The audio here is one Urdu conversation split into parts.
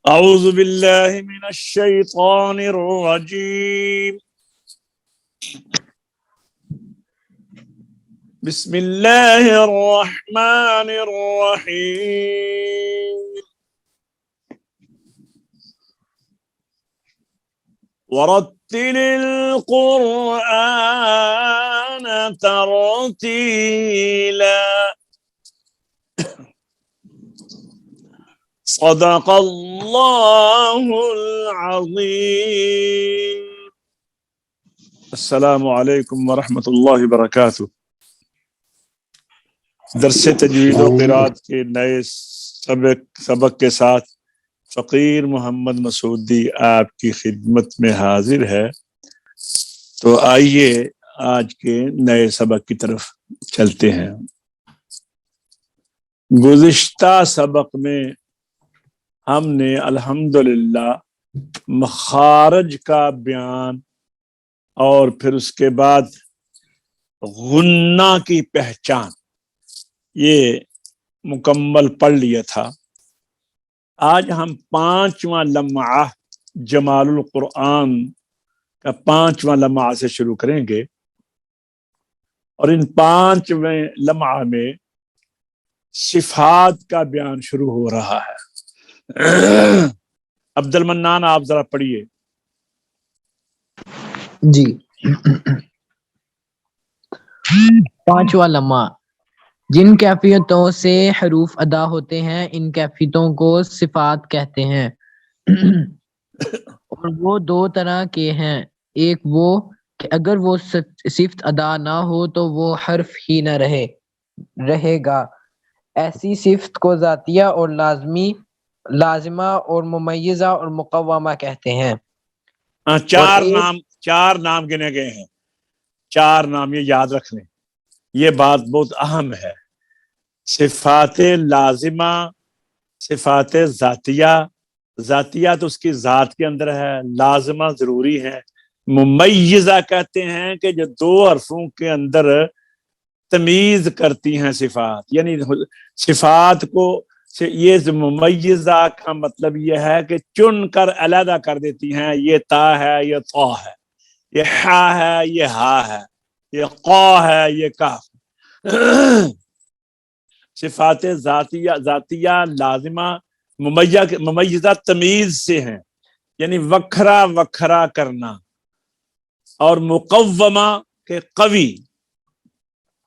أعوذ بالله من الشيطان الرجيم. بسم الله الرحمن الرحيم. ورتل القرآن ترتيلا. صدق الله العظيم. السلام علیکم ورحمۃ اللہ وبرکاتہ. درس تجوید و قرات کے نئے سبق کے ساتھ فقیر محمد مسعودی آپ کی خدمت میں حاضر ہے. تو آئیے آج کے نئے سبق کی طرف چلتے ہیں. گزشتہ سبق میں ہم نے الحمدللہ مخارج کا بیان اور پھر اس کے بعد غنہ کی پہچان یہ مکمل پڑھ لیا تھا. آج ہم 5واں لمعہ جمال القرآن کا 5واں لمعہ سے شروع کریں گے، اور ان 5ویں لمعہ میں صفات کا بیان شروع ہو رہا ہے. عبد المنان آپ ذرا پڑھیے. جی. 5واں لمحہ، جن کیفیتوں سے حروف ادا ہوتے ہیں ان کیفیتوں کو صفات کہتے ہیں، اور وہ 2 طرح کے ہیں. ایک وہ کہ اگر وہ صفت ادا نہ ہو تو وہ حرف ہی نہ رہے گا. ایسی صفت کو ذاتیہ اور لازمہ اور ممیزہ اور مقومہ کہتے ہیں. چار نام گنے گئے ہیں. 4 نام یہ یاد رکھ لیں، یہ بات بہت اہم ہے. صفات لازمہ، صفات ذاتیہ تو اس کی ذات کے اندر ہے، لازمہ ضروری ہے. ممیزہ کہتے ہیں کہ جو 2 حرفوں کے اندر تمیز کرتی ہیں صفات، یعنی صفات کو یہ ممیزہ کا مطلب یہ ہے کہ چن کر علیحدہ کر دیتی ہیں. یہ تا ہے، یہ طا ہے، یہ حا ہے، یہ ہا ہے، یہ قا ہے، یہ کاف. صفات ذاتیہ لازمہ ممیزہ تمیز سے ہیں، یعنی وکھرا کرنا. اور مقومہ کے قوی.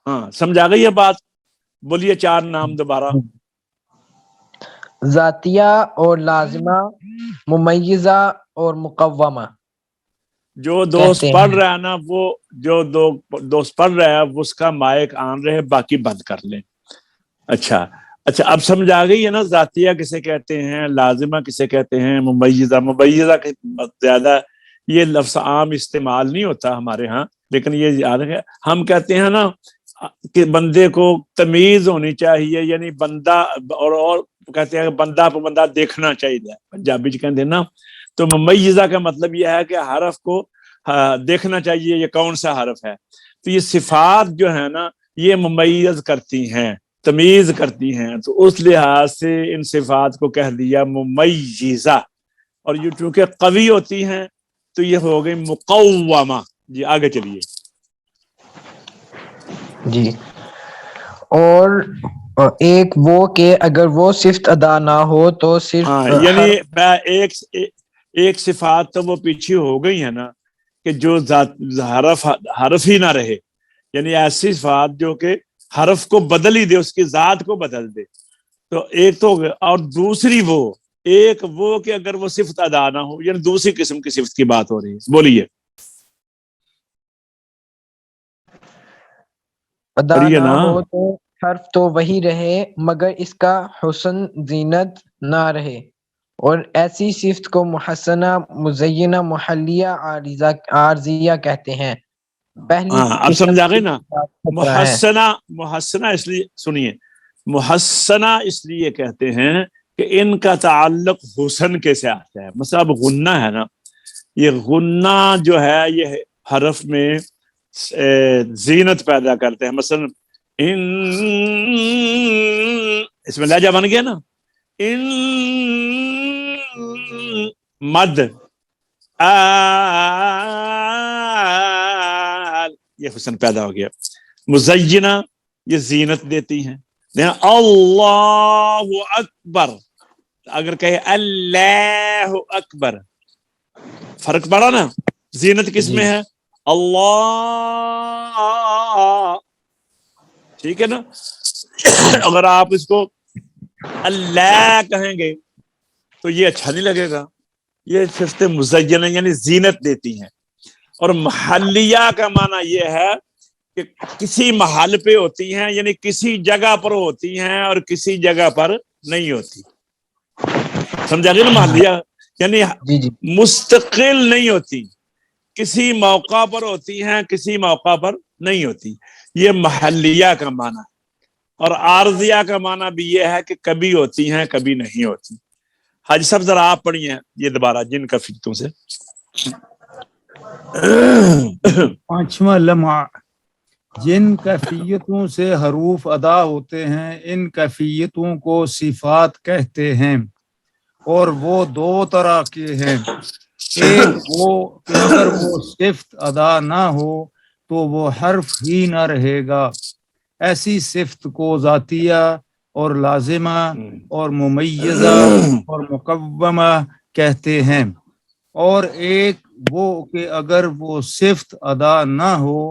ہاں سمجھا گئی یہ بات؟ بولیے 4 نام دوبارہ. ذاتیہ اور لازمہ، ممیزہ اور مقومہ. جو دوست پڑھ رہا ہے نا، وہ جو دوست پڑھ رہا ہے اس کا مائک آن رہے، باقی بند کر لیں. اچھا اب سمجھ آ گئی ہے نا. ذاتیہ کسے کہتے ہیں، لازمہ کسے کہتے ہیں، ممیزہ کے زیادہ یہ لفظ عام استعمال نہیں ہوتا ہمارے ہاں، لیکن یہ یاد ہے. ہم کہتے ہیں نا کہ بندے کو تمیز ہونی چاہیے، یعنی بندہ اور کہتے ہیں کہ بندہ پہ بندہ دیکھنا چاہیے، پنجابی کہتے ہیں نا. تو ممیزہ کا مطلب یہ ہے کہ حرف کو دیکھنا چاہیے یہ کون سا حرف ہے. تو یہ صفات جو ہے نا یہ ممیز کرتی ہیں، تمیز کرتی ہیں. تو اس لحاظ سے ان صفات کو کہہ دیا ممیزہ. اور یہ چونکہ قوی ہوتی ہیں تو یہ ہو گئی مقومہ. جی آگے چلیے. جی. اور ایک وہ کہ اگر وہ صفت ادا نہ ہو تو صرف یعنی ایک صفات تو وہ پیچھے ہو گئی ہے نا کہ جو حرف ہی نہ رہے، یعنی ایسی صفات جو کہ حرف کو بدل ہی دے، اس کی ذات کو بدل دے. تو ایک تو، اور دوسری وہ کہ اگر وہ صفت ادا نہ ہو، یعنی دوسری قسم کی صفت کی بات ہو رہی ہے. بولیے. ادا نہ ہو تو حرف تو وہی رہے مگر اس کا حسن زینت نہ رہے. اور ایسی صفت کو محسنہ، مزینہ، محلیہ، عارضیہ کہتے ہیں. پہلی اب سمجھا گئی نا. محسنہ اس لیے سنیے، محسنہ اس لیے کہتے ہیں کہ ان کا تعلق حسن کے سے آتا ہے. مثلا اب غنہ ہے نا، یہ غنہ جو ہے یہ حرف میں زینت پیدا کرتے ہیں. مثلا اس میں لہجہ بن گیا نا، مد آل، یہ حسن پیدا ہو گیا. مزینہ، یہ زینت دیتی ہیں. اللہ اکبر، اگر کہے اللہ اکبر، فرق پڑا نا. زینت کس میں ہے؟ اللہ، ٹھیک ہے نا. اگر آپ اس کو اللہ کہیں گے تو یہ اچھا نہیں لگے گا. یہ صفت مزینہ یعنی زینت دیتی ہیں. اور محلیہ کا معنی یہ ہے کہ کسی محل پہ ہوتی ہیں، یعنی کسی جگہ پر ہوتی ہیں اور کسی جگہ پر نہیں ہوتی. سمجھا گیا نا؟ محلیہ یعنی مستقل نہیں ہوتی، کسی موقع پر ہوتی ہیں کسی موقع پر نہیں ہوتی. یہ محلیہ کا معنی. اور عارضیہ کا معنی بھی یہ ہے کہ کبھی ہوتی ہیں کبھی نہیں ہوتی. حاجی صاحب ذرا آپ پڑھیے یہ دوبارہ جن کفیتوں سے. 5واں لمحہ، جن کیفیتوں سے حروف ادا ہوتے ہیں ان کیفیتوں کو صفات کہتے ہیں، اور وہ 2 طرح کے ہیں. ایک وہ کہ اگر وہ صفت ادا نہ ہو تو وہ حرف ہی نہ رہے گا. ایسی صفت کو ذاتیہ اور لازمہ اور ممیزہ اور مقومہ کہتے ہیں. اور ایک وہ کہ اگر وہ صفت ادا نہ ہو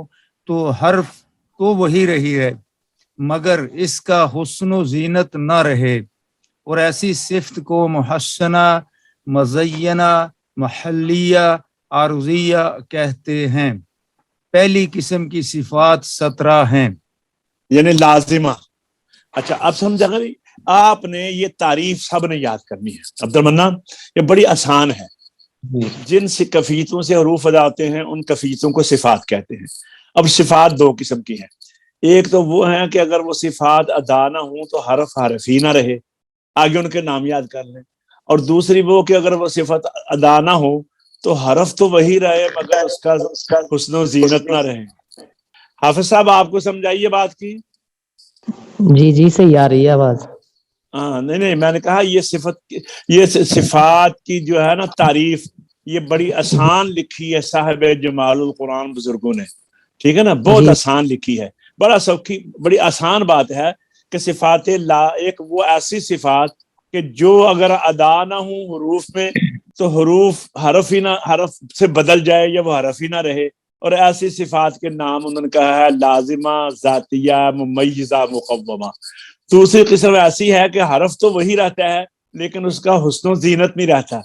تو حرف تو وہی رہی ہے مگر اس کا حسن و زینت نہ رہے. اور ایسی صفت کو محسنہ، مزینہ، محلیہ، عارضیہ کہتے ہیں. پہلی قسم کی صفات 17 ہیں، یعنی لازمہ. اچھا اب سمجھا گا. آپ نے یہ تعریف سب نے یاد کرنی ہے عبد المنان، یہ بڑی آسان ہے. جن سے کفیتوں سے حروف ادا ہوتے ہیں ان کفیتوں کو صفات کہتے ہیں. اب صفات 2 قسم کی ہیں. ایک تو وہ ہیں کہ اگر وہ صفات ادا نہ ہوں تو حرف حرف ہی نہ رہے، آگے ان کے نام یاد کر لیں. اور دوسری وہ کہ اگر وہ صفت ادا نہ ہو تو حرف تو وہی رہے مگر اس کا حسن و زینت نہ رہے. حافظ صاحب آپ کو سمجھائیے بات کی. جی صحیح آ رہی ہے آواز. نہیں میں نے کہا یہ صفات کی جو ہے نا تعریف یہ بڑی آسان لکھی ہے صاحب جمال القرآن بزرگوں نے. ٹھیک ہے نا، بہت آسان لکھی ہے. بڑا سوکھی بڑی آسان بات ہے کہ صفات ایک وہ ایسی صفات کہ جو اگر ادا نہ ہوں حروف میں تو حروف حرف سے بدل جائے یا وہ حرف ہی نہ رہے. اور ایسی صفات کے نام انہوں نے کہا ہے لازمہ، ذاتیہ، ممیزہ، مقومہ. دوسری قسم ایسی ہے کہ حرف تو وہی رہتا ہے لیکن اس کا حسن و زینت نہیں رہتا.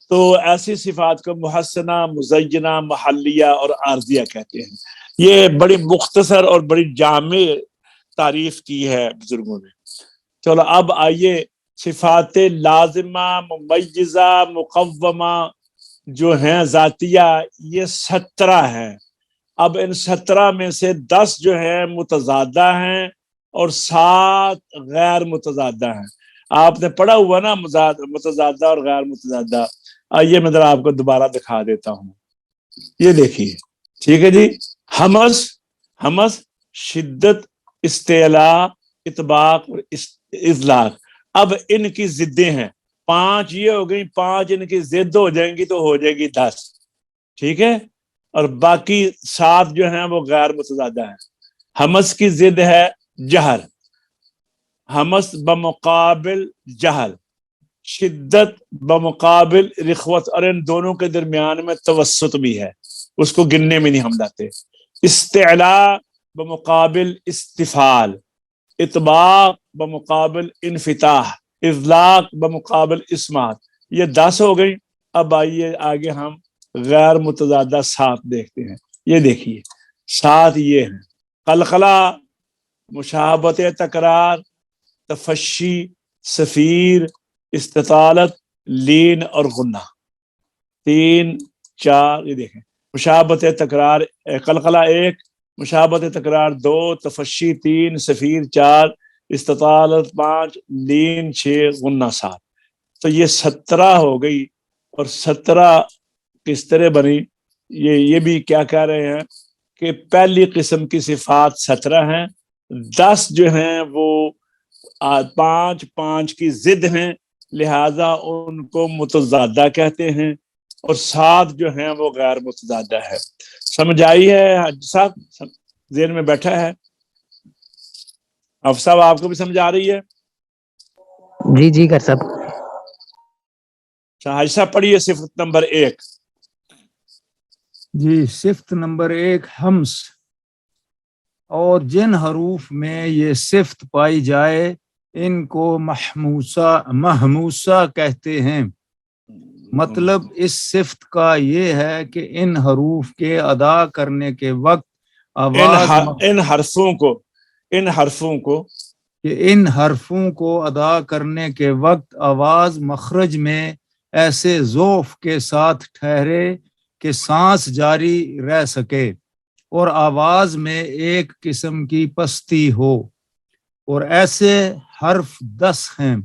تو ایسی صفات کو محسنہ، مزینہ، محلیہ اور عارضیہ کہتے ہیں. یہ بڑی مختصر اور بڑی جامع تعریف کی ہے بزرگوں نے. چلو اب آئیے صفات لازمہ، ممیزہ، مقومہ جو ہیں ذاتیہ، یہ 17 ہیں. اب ان 17 میں سے 10 جو ہیں متضادہ ہیں اور 7 غیر متضادہ ہیں. آپ نے پڑھا ہوا نا متضادہ اور غیر متضادہ. آئیے میں ذرا آپ کو دوبارہ دکھا دیتا ہوں. یہ دیکھیے، ٹھیک ہے جی. حمس، شدت، استعلاء، اطباق اور اطلاق. اب ان کی ضدیں ہیں 5. یہ ہو گئی 5، ان کی ضد ہو جائیں گی تو ہو جائے گی 10. ٹھیک ہے. اور باقی 7 جو ہیں وہ غیر متضادہ ہیں. حمس کی ضد ہے جہر، حمس بمقابل جہل، شدت بمقابل رخوت، اور ان دونوں کے درمیان میں توسط بھی ہے، اس کو گننے میں نہیں ہم لاتے. استعلاء بمقابل استفال، اطباق بمقابل انفتاح، اطلاق بمقابل اسمات. یہ 10 ہو گئی. اب آئیے آگے ہم غیر متضادہ 7 دیکھتے ہیں. یہ دیکھیے 7 یہ ہیں: قلقلہ، مشابہت تکرار، تفشی، سفیر، استطالت، لین اور غنہ. 3 4 یہ دیکھیں. مشابہت تکرار قلقلہ 1، مشابہت تکرار 2، تفشی 3، سفیر 4، استطالت 5، لین 6، غنہ 7. تو یہ 17 ہو گئی. اور 17 کس طرح بنی؟ یہ بھی کیا کہہ رہے ہیں کہ پہلی قسم کی صفات 17 ہیں، 10 جو ہیں وہ 5 5 کی ضد ہیں لہذا ان کو متضادہ کہتے ہیں اور ساتھ جو ہیں وہ غیر متضادہ ہے. سمجھ آئی ہے حاجی صاحب؟ ذہن میں بیٹھا ہے؟ افسر صاحب آپ کو بھی سمجھ آ رہی ہے؟ جی جی کر سب. حاجی صاحب پڑھیے صفت نمبر 1. جی صفت نمبر 1 ہمس، اور جن حروف میں یہ صفت پائی جائے ان کو محموسہ کہتے ہیں. مطلب اس صفت کا یہ ہے کہ ان حروف کے ادا کرنے کے وقت آواز ان حرفوں کو ادا کرنے کے وقت آواز مخرج میں ایسے ذوف کے ساتھ ٹھہرے کہ سانس جاری رہ سکے اور آواز میں ایک قسم کی پستی ہو. اور ایسے حرف 10 ہیں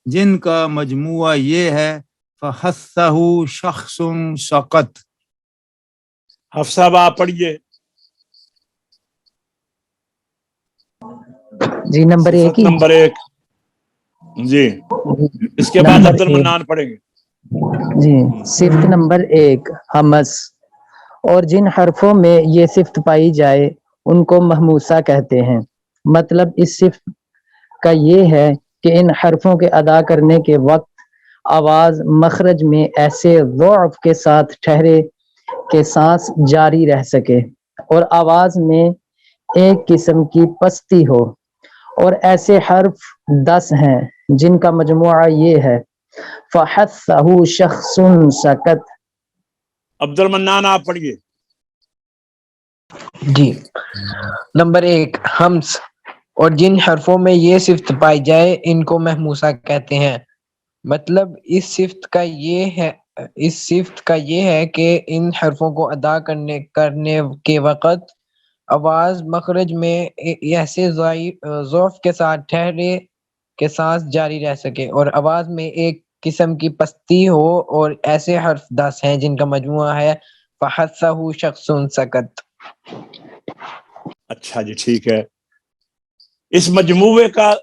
جن کا مجموعہ یہ ہے فَحَثَّهُ شَخْصٌ سَقَطَ. حفص صاحب آپ پڑھیے. جی نمبر 1 صفت نمبر 1. جی اس کے بعد عبد المنان پڑھیں گے. جی صفت نمبر 1 ہمس، اور جن حرفوں میں یہ صفت پائی جائے ان کو محموسہ کہتے ہیں. مطلب اس صفت کا یہ ہے کہ ان حرفوں کے ادا کرنے کے وقت آواز مخرج میں ایسے ضعف کے ساتھ ٹھہرے کہ سانس جاری رہ سکے اور آواز میں ایک قسم کی پستی ہو. اور ایسے حرف 10 ہیں جن کا مجموعہ یہ ہے فَحَثَّهُ شَخْصٌ سَكَتَ. عبد المنان آپ پڑھیے. جی نمبر 1 ہمس، اور جن حرفوں میں یہ صفت پائی جائے ان کو محموسہ کہتے ہیں. مطلب اس صفت کا یہ ہے کہ ان حرفوں کو ادا کرنے کے وقت آواز مخرج میں ایسے ضعف کے ساتھ ٹھہرے کہ سانس جاری رہ سکے اور آواز میں ایک قسم کی پستی ہو. اور ایسے حرف 10 ہیں جن کا مجموعہ ہے فَحَثَّهُ شَخْصٌ سَكَتَ. اچھا جی ٹھیک ہے. اس مجموعے کا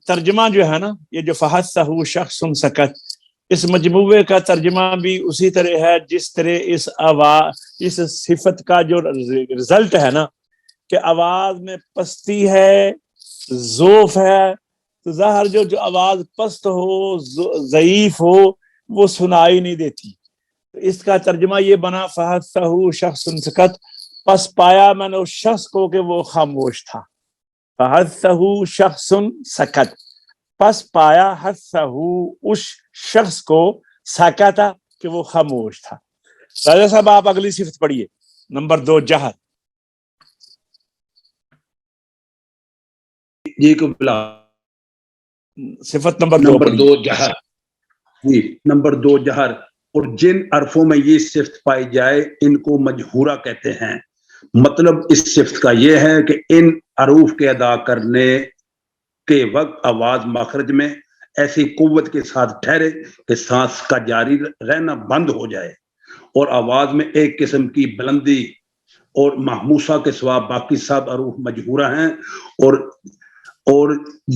ترجمہ جو ہے نا، یہ جو فَحَثَّهُ شَخْصٌ سَكَتَ، اس مجموعے کا ترجمہ بھی اسی طرح ہے جس طرح اس صفت کا جو رزلٹ ہے نا کہ آواز میں پستی ہے، ذوف ہے، تو ظاہر جو آواز پست ہو، ضعیف ہو، وہ سنائی نہیں دیتی. اس کا ترجمہ یہ بنا فَحَثَّهُ شَخْصٌ سَكَتَ، پس پایا میں نے اس شخص کو کہ وہ خاموش تھا. فَحَثَّهُ شَخْصٌ سَكَتَ، پس پایا حَثَّهُ اس شخص کو سَكَتَ کہ وہ خاموش تھا. راجہ صاحب آپ اگلی صفت پڑھیے. نمبر 2 جہر. جی قبلہ. صفت نمبر 2 جہر. جی نمبر 2 جہر، اور جن حرفوں میں یہ صفت پائی جائے ان کو مجہورہ کہتے ہیں. مطلب اس صفت کا یہ ہے کہ ان حروف کے ادا کرنے کے وقت آواز مخرج میں ایسی قوت کے ساتھ ٹھہرے کہ سانس کا جاری رہنا بند ہو جائے اور آواز میں ایک قسم کی بلندی. اور محموسہ کے سوا باقی سب حروف مجہورہ ہیں. اور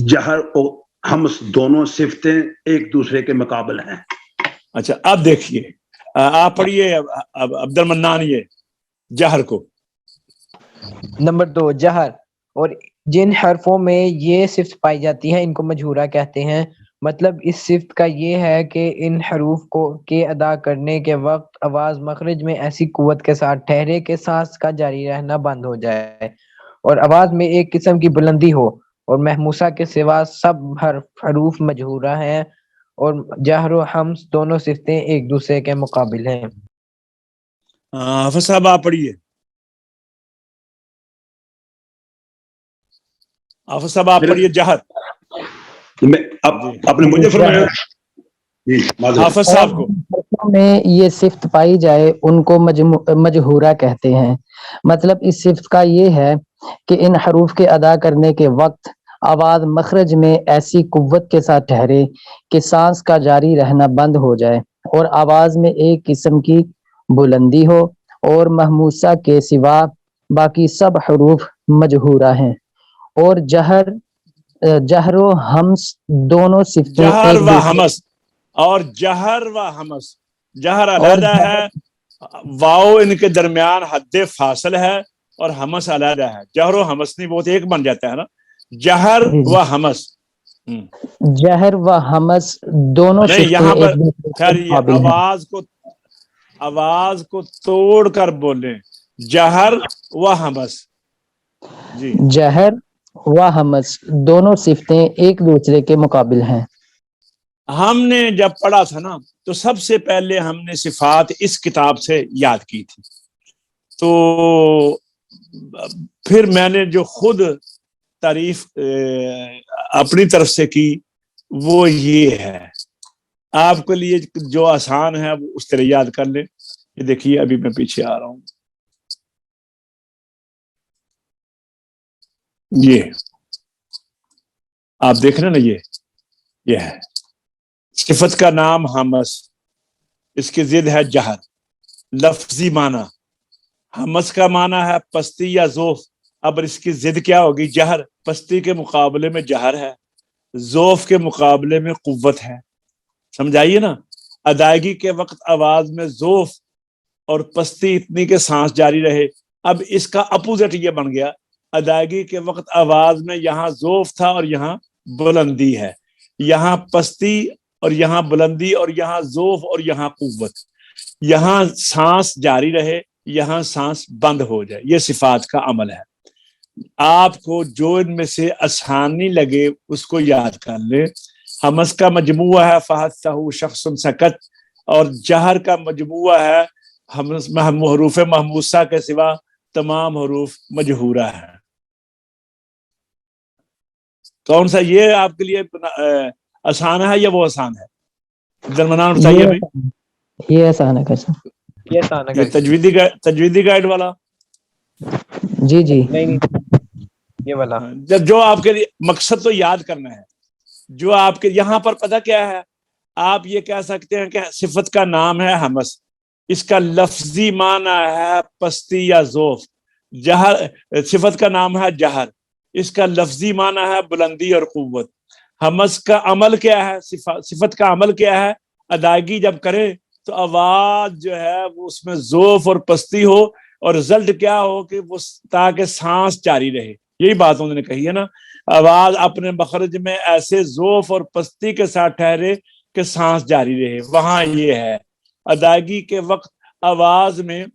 جہر اور ہمس دونوں صفتیں ایک دوسرے کے مقابل ہیں. اچھا اب دیکھیے آپ پڑھیے عبد المنان یہ جہر کو. نمبر 2 جہر، اور جن حرفوں میں یہ صفت پائی جاتی ہے ان کو مجہورہ کہتے ہیں. مطلب اس صفت کا یہ ہے کہ ان حروف کے ادا کرنے کے وقت آواز مخرج میں ایسی قوت کے ساتھ ٹھہرے کہ سانس کا جاری رہنا بند ہو جائے اور آواز میں ایک قسم کی بلندی ہو. اور محموسہ کے سوا سب حروف مجہورہ ہیں اور جہر و حمس دونوں صفتیں ایک دوسرے کے مقابل ہیں. حافظ صاحب آپ پڑھیے. حافظ صاحب آپ پڑھیے جہر. آپ نے مجھے فرمایا حافظ صاحب کو میں یہ صفت پائی جائے ان کو مجہورہ کہتے ہیں. مطلب اس صفت کا یہ ہے کہ ان حروف کے ادا کرنے کے وقت آواز مخرج میں ایسی قوت کے ساتھ ٹھہرے کہ سانس کا جاری رہنا بند ہو جائے اور آواز میں ایک قسم کی بلندی ہو. اور محموسہ کے سوا باقی سب حروف مجہورہ ہیں. اور جہر و ہمس دونوں صفتیں جہر ایک و دوسرے حمس اور جہر و حمس، جہر علیحدہ ہے، واو ان کے درمیان حد فاصل ہے، اور حمس علیحدہ ہے. جہر و حمس نہیں، بہت ایک بن جاتا ہے نا، جہر و حمس. جہر و حمس دونوں نہیں صفتیں یہاں پر ایک دوسرے کے خیر یہ مقابل ہیں. آواز کو توڑ کر بولیں، جہر و حمس. جی جہر و حمس دونوں صفتیں ایک دوسرے کے مقابل ہیں. ہم نے جب پڑھا تھا نا تو سب سے پہلے ہم نے صفات اس کتاب سے یاد کی تھی، تو پھر میں نے جو خود تعریف اپنی طرف سے کی وہ یہ ہے. آپ کے لیے جو آسان ہے وہ اس طرح یاد کر لیں. یہ دیکھیے ابھی میں پیچھے آ رہا ہوں، یہ آپ دیکھ رہے ہیں نا، یہ ہے صفت کا نام حمس، اس کی ضد ہے جہر. لفظی معنی حمس کا معنی ہے پستی یا ذوف. اب اس کی ضد کیا ہوگی؟ جہر. پستی کے مقابلے میں جہر ہے، ذوف کے مقابلے میں قوت ہے. سمجھائیے نا، ادائیگی کے وقت آواز میں ذوف اور پستی اتنی کہ سانس جاری رہے. اب اس کا اپوزٹ یہ بن گیا، ادائیگی کے وقت آواز میں یہاں ذوف تھا اور یہاں بلندی ہے، یہاں پستی اور یہاں بلندی، اور یہاں ذوف اور یہاں قوت. یہاں سانس جاری رہے، یہاں سانس بند ہو جائے. یہ صفات کا عمل ہے. آپ کو جو ان میں سے آسانی لگے اس کو یاد کر لیں. حمس کا مجموعہ ہے فحثہ شخص سکت، اور جہر کا مجموعہ ہے حروف محموسہ کے سوا تمام حروف مجہورہ ہیں. کون سا یہ آپ کے لیے آسان ہے یا وہ آسان ہے؟ درمیان بتائیے ابھی. یہ آسان ہے کیسا؟ یہ تجویدی گائیڈ والا. جی جی یہ والا. جب جو آپ کے لیے مقصد تو یاد کرنا ہے. جو آپ کے یہاں پر پتہ کیا ہے، آپ یہ کہہ سکتے ہیں کہ صفت کا نام ہے حمس، اس کا لفظی معنی ہے پستی یا ذوف. جہر صفت کا نام ہے جہر، اس کا لفظی معنی ہے بلندی اور قوت. حمس کا عمل کیا ہے؟ صفت کا عمل کیا ہے؟ ادائیگی جب کرے تو آواز جو ہے وہ اس میں ذوف اور پستی ہو، اور رزلٹ کیا ہو کہ وہ تاکہ سانس جاری رہے. یہی بات انہوں نے کہی ہے نا، آواز اپنے مخرج میں ایسے ذوف اور پستی کے ساتھ ٹھہرے کہ سانس جاری رہے. وہاں یہ ہے ادائیگی کے وقت آواز میں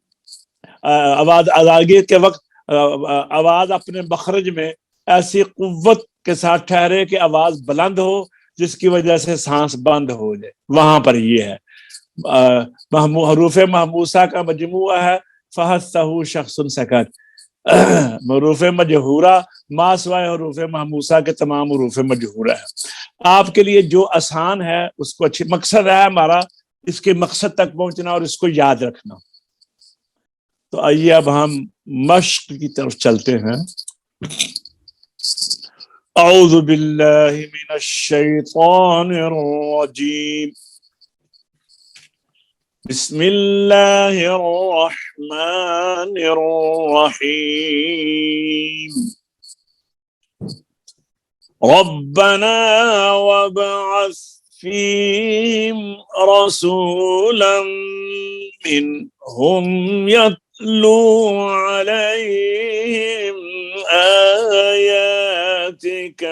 ادائیگی کے وقت آواز اپنے مخرج میں ایسی قوت کے ساتھ ٹھہرے کہ آواز بلند ہو جس کی وجہ سے سانس بند ہو جائے. وہاں پر یہ ہے حروف محموسہ کا مجموعہ ہے فحثہ شخص سکت. حروف مجہورہ ما سوائے حروف محموسہ کے تمام حروف مجہورہ ہے. آپ کے لیے جو آسان ہے اس کو اچھی، مقصد ہے ہمارا اس کے مقصد تک پہنچنا اور اس کو یاد رکھنا. تو آئیے اب ہم مشق کی طرف چلتے ہیں. اعوذ باللہ من الشیطان الرجیم، بسم اللہ الرحمن الرحیم. ربنا وابعث فيهم رسولا منهم يتلو عليهم آياتك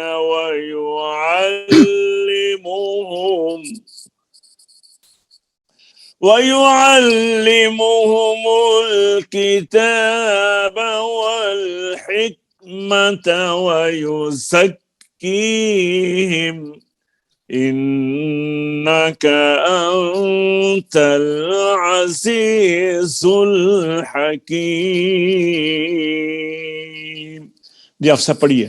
ويعلمهم الكتاب والحكمة ويزكيهم إنك أنت العزيز الحكيم. جی آپ سب پڑھیے.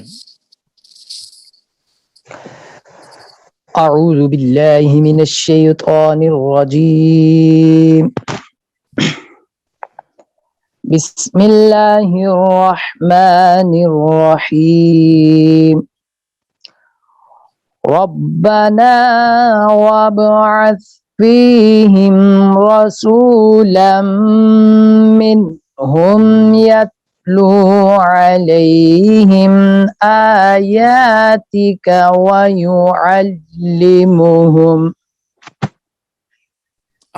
اعوذ باللہ من الشیطان الرجیم، بسم اللہ الرحمن الرحیم. ربنا وابعث فيهم رسولا منهم يتلو عليهم آياتك ويعلمهم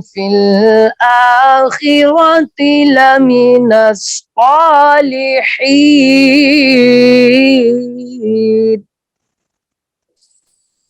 في الآخرة لمن الصالحين.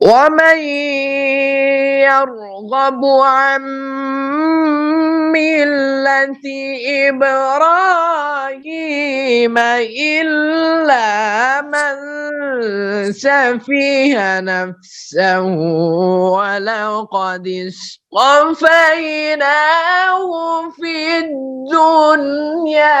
ومن يرغب عن ملة إبراهيم إلا من سفه نفسه ولقد اصطفيناه في الدنيا.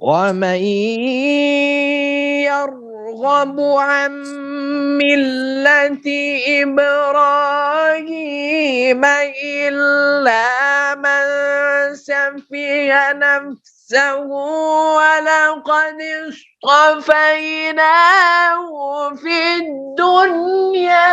ومن يرغب عن ملة إبراهيم إلا من سفه نفسه ولقد اصطفيناه في الدنيا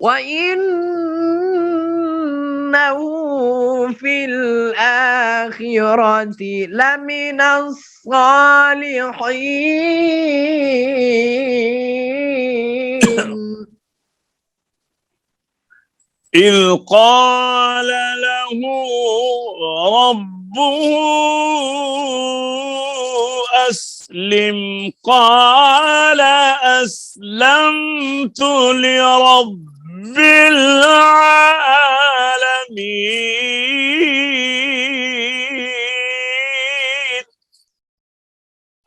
وإنه في الآخرة لمن الصالحين. إذ قال له ربه أسلم قال أسلمت لرب العالمين।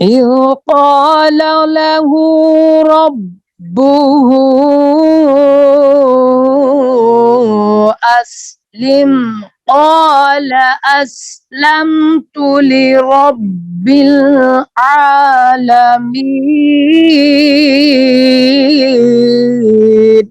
إذ قال له ربه أسلم قال أسلمت لرب العالمين.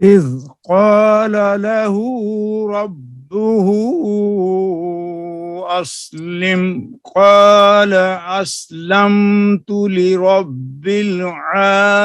إذ قال له ربه أسلم قال أسلمت لرب العالمين।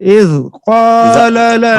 إذ قال له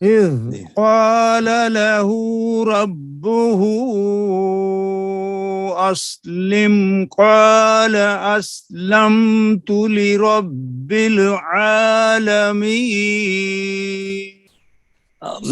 إذ قال له ربه أسلم قال أسلمت لرب العالمين।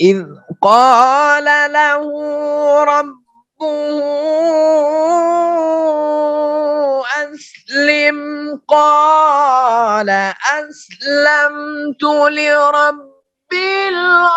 إذ قال له ربه أسلم قال أسلمت لرب العالمين.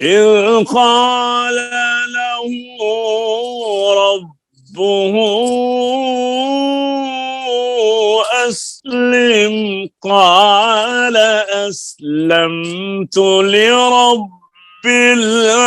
إذ قال له ربه أسلم قال أسلمت لرب العالمين।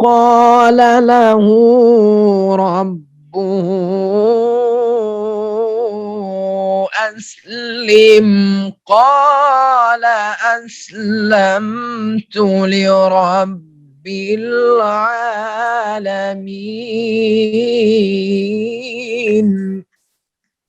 قال له ربه أسلم قال أسلمت لرب العالمين.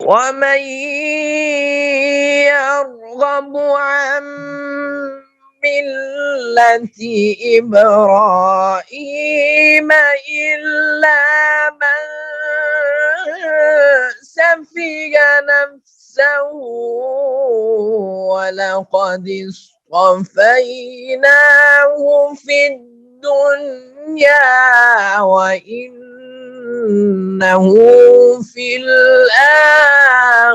ومن يرغب عن ملة إبراهيم إلا من سفه نفسه ولقد اصطفيناه في الدنيا وإنه في الآخرة.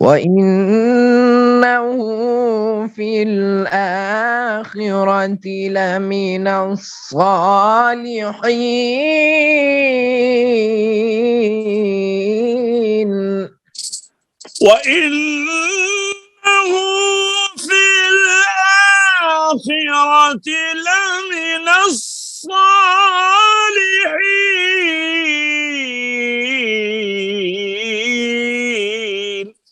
وإنه في الآخرة لمن الصالحين. وإنه في الآخرة لمن الصالحين।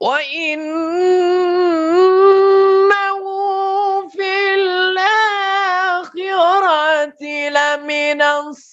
وإنه في الآخرة لمن الصالحين.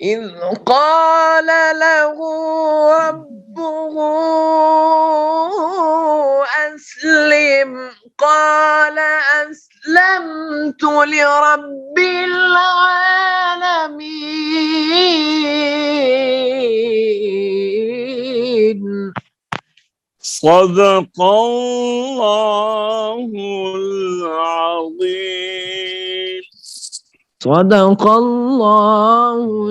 إذ قال له ربه أسلم قال أسلمت لرب العالمين. صدق الله العظيم. صدق الله